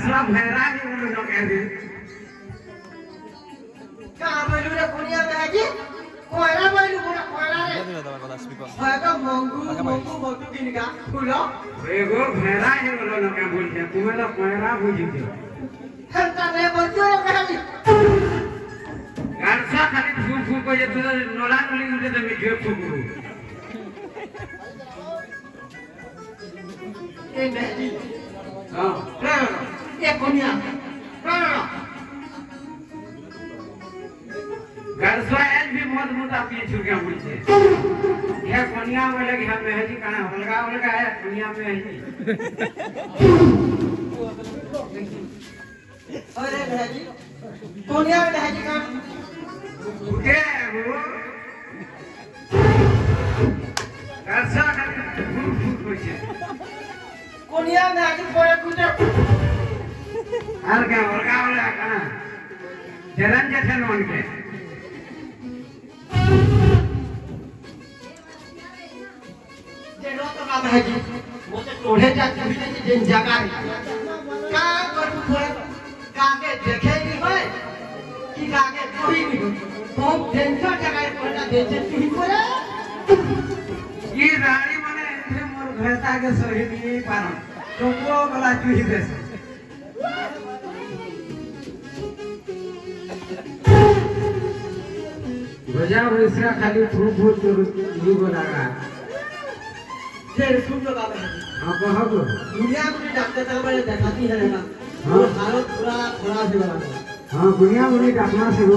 गारसा भैरा ही बोलो न कह दे कहां बोलू रे कुनिया बेजी कोयला बोलू पूरा कोयला रे है तो मंगू मंगू किनका फूलो एगो भैरा ही बोलो न क्या बोलते तुम्हें तो कोयरा बुझीते हंता रे बच्चों बेजी गारसा खाली फूक फूक को ये तो नोला नोली उठे तो मिठे फूकू ए बेजी हां ये कुनिया गारसा आज भी बहुत मुद्दा पिए छुके मुझे ये कोनिया में लगी हम है जी कहां हलगा है कोनिया में है जी अरे बेजी कुनिया में बेजी का उठे वो गारसा खाली फूक फूक को छे कुनिया में बेजी कोरे कुटे हल्का हल्का वाला कहां जलन जैसे लोन के बेजी मोटे टोढ़े जाके जिन जगह का करू थोड़ा कागे देखे नहीं होए कि कागे कोई नहीं हो तो टेंशन जगह पड़ना देचे नहीं पड़े ये रानी माने इथे मोर घरता के सही नहीं पारो तो वो वाला चूही देस बजा वैसा खाली फूक फूक तो युग लगा फिर सुन लो बाबा अब हब दुनिया में डॉक्टर चल बड़े दिखाती है ना हां हालत पूरा खराब हो गया हां दुनिया में डॉक्टर से